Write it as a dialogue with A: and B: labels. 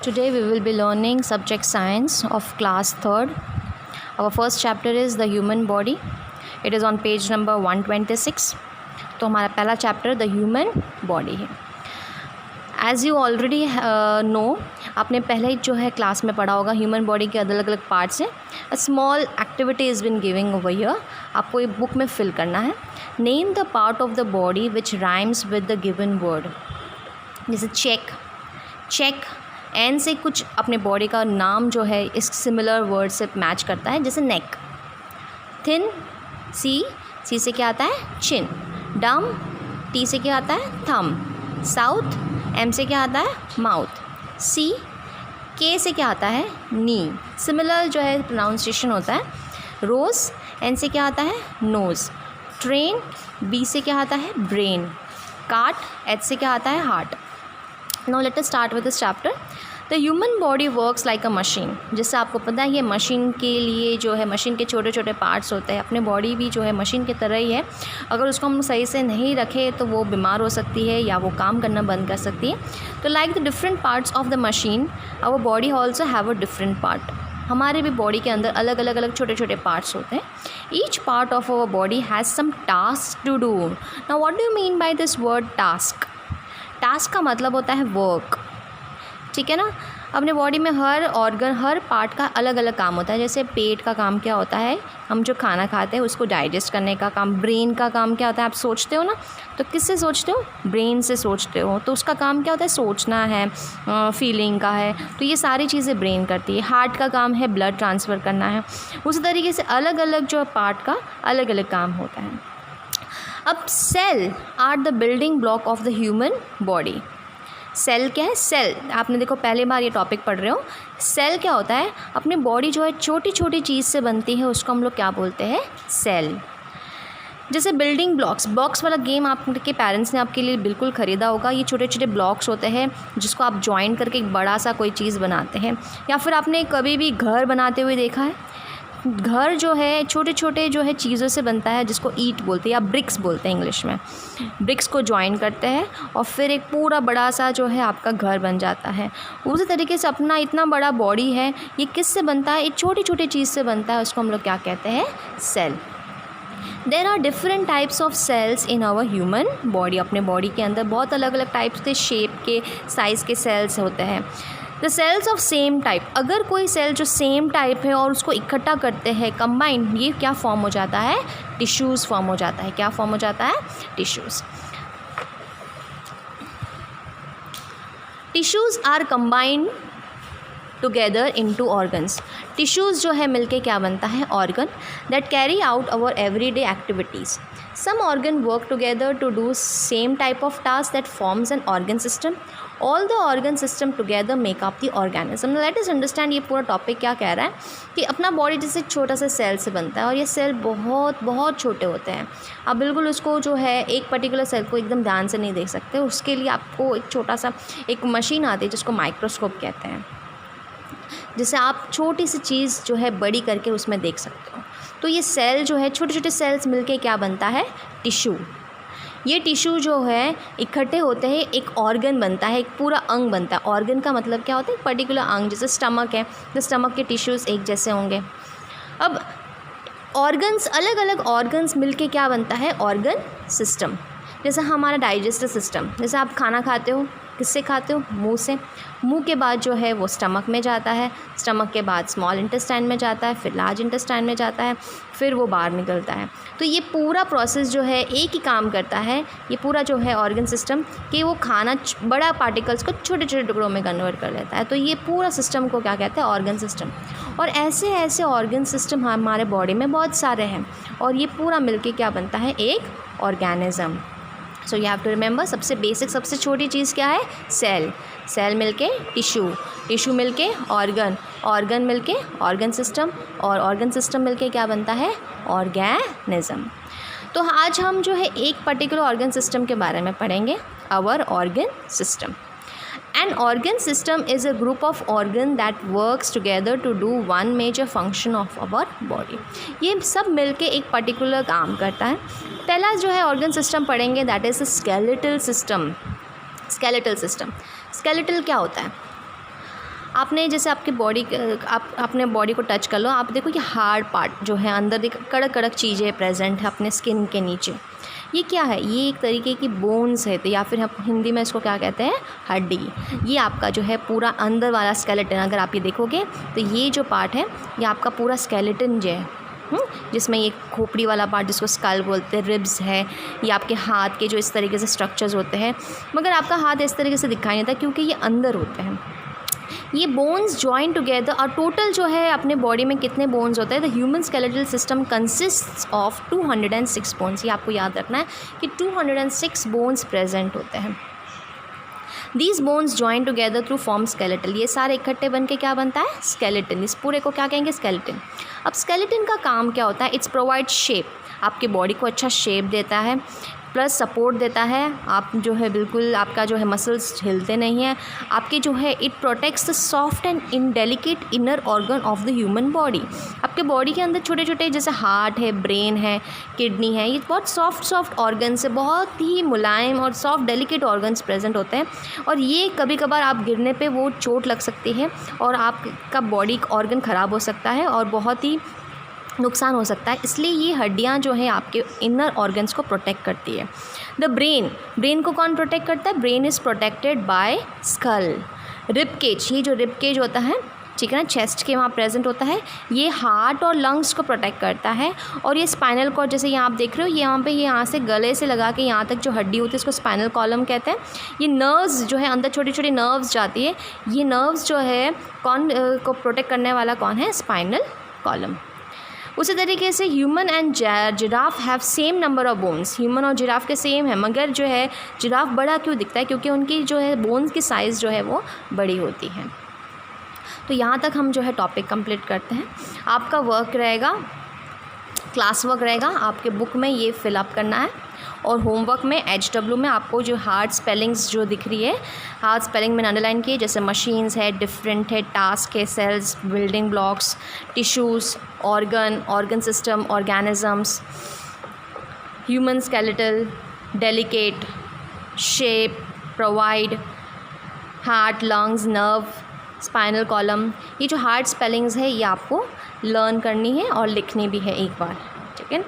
A: Today we will be learning subject science of class 3rd. Our first chapter is the human body. It is on page number 126. तो हमारा पहला chapter the human body है. As you already know, आपने पहले ही जो है class में पढ़ा होगा ह्यूमन बॉडी के अलग अलग पार्ट्स हैं. A small activity is been giving over here. आपको ये बुक में फिल करना है. Name the part of the body which rhymes with the given word. जैसे चेक एन से कुछ अपने बॉडी का नाम जो है इस सिमिलर वर्ड से मैच करता है. जैसे नेक. थिन सी से क्या आता है चिन. डम टी से क्या आता है थम. साउथ एम से क्या आता है माउथ. सी के से क्या आता है नी. सिमिलर जो है प्रोनाउंसिएशन होता है. रोज़ एन से क्या आता है नोज़. ट्रेन बी से क्या आता है ब्रेन. काट एच से क्या आता है heart. Now let us start with this chapter. The human body works like a machine. जिससे आपको पता है ये मशीन के लिए जो है मशीन के छोटे छोटे पार्ट्स होते हैं. अपने बॉडी भी जो है मशीन की तरह ही है. अगर उसको हम सही से नहीं रखें तो वो बीमार हो सकती है या वो काम करना बंद कर सकती है. तो like the different parts of the machine our body also have a different part. हमारे भी बॉडी के अंदर अलग अलग छोटे छोटे पार्ट्स होते हैं. Each part of our body has some task to do. Now what do you mean by this word task. Task का मतलब होता है वर्क. ठीक है ना. अपने बॉडी में हर ऑर्गन हर पार्ट का अलग अलग काम होता है. जैसे पेट का काम क्या होता है, हम जो खाना खाते हैं उसको डाइजेस्ट करने का काम. ब्रेन का काम क्या होता है, आप सोचते हो ना, तो किससे सोचते हो ब्रेन से सोचते हो. तो उसका काम क्या होता है सोचना है, फीलिंग का है. तो ये सारी चीज़ें ब्रेन करती है. हार्ट का काम है ब्लड ट्रांसफ़र करना है. उसी तरीके से अलग अलग जो पार्ट का अलग अलग काम होता है. अब cell are the building block of the human body. Cell क्या है. सेल आपने देखो पहली बार ये टॉपिक पढ़ रहे हो. सेल क्या होता है, अपनी बॉडी जो है छोटी छोटी चीज़ से बनती है, उसको हम लोग क्या बोलते हैं सेल. जैसे बिल्डिंग ब्लॉक्स वाला गेम आपके पेरेंट्स ने आपके लिए बिल्कुल ख़रीदा होगा. ये छोटे छोटे ब्लॉक्स होते हैं जिसको आप जॉइन करके एक बड़ा सा कोई चीज़ बनाते हैं. या फिर आपने कभी भी घर बनाते हुए देखा है. घर जो है छोटे छोटे जो है चीज़ों से बनता है जिसको ईट बोलते हैं या ब्रिक्स बोलते हैं इंग्लिश में. ब्रिक्स को जॉइन करते हैं और फिर एक पूरा बड़ा सा जो है आपका घर बन जाता है. उसी तरीके से अपना इतना बड़ा बॉडी है, ये किससे बनता है, एक छोटी छोटी चीज़ से बनता है. उसको हम लोग क्या कहते हैं cell. There are different types of cells in our human body. अपने बॉडी के अंदर बहुत अलग अलग टाइप्स के शेप के साइज़ के सेल्स होते हैं. The cells of same type. अगर कोई सेल जो सेम टाइप है और उसको इकट्ठा करते हैं कंबाइंड, ये क्या फॉर्म हो जाता है टिश्यूज़ फॉर्म हो जाता है. क्या फॉर्म हो जाता है tissues. Tissues are combined together into organs. Tissues जो है मिलके क्या बनता है organ that carry out our everyday activities. Some organ work together to do same type of task that forms an organ system. All the organ system together make up the organism. Let us understand ये पूरा topic क्या कह रहा है कि अपना body जैसे छोटा सा सेल से बनता है और ये सेल बहुत बहुत छोटे होते हैं. आप बिल्कुल उसको जो है एक पर्टिकुलर सेल को एकदम ध्यान से नहीं देख सकते. उसके लिए आपको एक छोटा सा एक मशीन आती है जिसको माइक्रोस्कोप कहते हैं, जिससे आप छोटी सी चीज़ जो है बड़ी करके उसमें देख सकते हो. तो ये सेल जो है छोटे छोटे सेल्स मिलके क्या बनता है टिश्यू. ये टिश्यू जो है इकट्ठे होते हैं एक ऑर्गन बनता है, एक पूरा अंग बनता है. ऑर्गन का मतलब क्या होता है, एक पर्टिकुलर अंग. जैसे स्टमक है तो स्टमक के टिश्यूज़ एक जैसे होंगे. अब ऑर्गन्स अलग अलग ऑर्गन्स मिलके क्या बनता है ऑर्गन सिस्टम. जैसे हमारा डाइजेस्टिव सिस्टम, जैसे आप खाना खाते हो किससे खाते हो मुंह से. मुंह के बाद जो है वो स्टमक में जाता है. स्टमक के बाद स्मॉल इंटेस्टाइन में जाता है, फिर लार्ज इंटेस्टाइन में जाता है, फिर वो बाहर निकलता है. तो ये पूरा प्रोसेस जो है एक ही काम करता है ये पूरा जो है ऑर्गन सिस्टम कि वो खाना बड़ा पार्टिकल्स को छोटे छोटे टुकड़ों में कन्वर्ट कर लेता है. तो ये पूरा सिस्टम को क्या कहते हैं ऑर्गन सिस्टम. और ऐसे ऐसे ऑर्गन सिस्टम हमारे बॉडी में बहुत सारे हैं और ये पूरा मिलके क्या बनता है एक organism. So you have to remember सबसे बेसिक सबसे छोटी चीज़ क्या है सेल. सेल मिलके टिश्यू, टिश्यू मिलके ऑर्गन, ऑर्गन मिलके ऑर्गन सिस्टम और ऑर्गन सिस्टम मिलके क्या बनता है ऑर्गेनिज्म. तो आज हम जो है एक पर्टिकुलर ऑर्गन सिस्टम के बारे में पढ़ेंगे. Our organ system. An organ system is a group of organ that works together to do one major function of our body. ये सब मिलके एक पर्टिकुलर काम करता है. पहला जो है ऑर्गन सिस्टम पढ़ेंगे that is skeletal system. Skeletal system. Skeletal क्या होता है, आपने जैसे आपकी बॉडी, आप अपने बॉडी को टच कर लो, आप देखो ये हार्ड पार्ट जो है अंदर देख कड़क कड़क चीज़ें प्रेजेंट है अपने स्किन के नीचे। ये क्या है? ये एक तरीके की बोन्स है, तो या फिर हम हिंदी में इसको क्या कहते हैं? हड्डी। ये आपका जो है पूरा अंदर वाला स्केलेटन, अगर आप ये देखोगे तो ये जो पार्ट है ये आपका पूरा स्केलेटन जो है, जिसमें ये खोपड़ी वाला पार्ट जिसको स्कल बोलते हैं, रिब्स है, ये आपके हाथ के जो इस तरीके से स्ट्रक्चर्स होते हैं, मगर आपका हाथ इस तरीके से दिखाई नहीं देता क्योंकि ये अंदर होते हैं। ये बोन्स जॉइन टुगेदर, और टोटल जो है अपने बॉडी में कितने बोन्स होते हैं? The human skeletal system consists of 206 bones. ये आपको याद रखना है कि 206 बोन्स प्रेजेंट होते हैं। These bones join together through form skeletal. ये सारे इकट्ठे बन के क्या बनता है? स्केलेटन। इस पूरे को क्या कहेंगे? स्केलेटन। अब स्केलेटन का काम क्या होता है? इट्स प्रोवाइड शेप, आपके बॉडी को अच्छा शेप देता है, प्लस सपोर्ट देता है। आप जो है बिल्कुल आपका जो है मसल्स हिलते नहीं हैं। आपके जो है it protects the soft and indelicate inner organ of the human body. आपके बॉडी के अंदर छोटे छोटे जैसे हार्ट है, ब्रेन है, किडनी है, ये बहुत सॉफ्ट ऑर्गन्स है, बहुत ही मुलायम और सॉफ्ट डेलिकेट ऑर्गन्स प्रेजेंट होते हैं। और ये कभी कभार आप गिरने पे वो चोट लग सकती है और आपका बॉडी ऑर्गन ख़राब हो सकता है और बहुत ही नुकसान हो सकता है। इसलिए ये हड्डियाँ जो है आपके इनर ऑर्गन्स को प्रोटेक्ट करती है। द ब्रेन को कौन प्रोटेक्ट करता है? Brain is protected by skull. Ribcage, ये जो रिबकेज होता है, ठीक है ना, चेस्ट के वहाँ प्रेजेंट होता है, ये हार्ट और लंग्स को प्रोटेक्ट करता है। और ये स्पाइनल कॉर्ड, जैसे यहाँ आप देख रहे हो, ये यहाँ पे ये यहाँ से गले से लगा के यहाँ तक जो हड्डी होती है इसको स्पाइनल कॉलम कहते हैं। ये नर्व्स जो है अंदर छोटी छोटी नर्व्स जाती है, ये नर्व्स जो है कौन को प्रोटेक्ट करने वाला कौन है? Spinal column. उसी तरीके से human and giraffe have same number of bones. Human और जिराफ के सेम है, मगर जो है जिराफ बड़ा क्यों दिखता है? क्योंकि उनकी जो है बोन्स की साइज़ जो है वो बड़ी होती है। तो यहाँ तक हम जो है टॉपिक कंप्लीट करते हैं। आपका वर्क रहेगा, क्लास वर्क रहेगा, आपके बुक में ये फिलअप करना है, और होमवर्क में HW में आपको जो हार्ड स्पेलिंग्स जो दिख रही है, हार्ड स्पेलिंग में अंडरलाइन किए, जैसे मशीन्स है, डिफरेंट है, टास्क है, cells, building blocks, tissues, organ system, organisms, human skeletal, delicate, shape, provide, heart, lungs, nerve, spinal column. ये जो हार्ड स्पेलिंग्स है ये आपको लर्न करनी है और लिखनी भी है एक बार, ठीक है।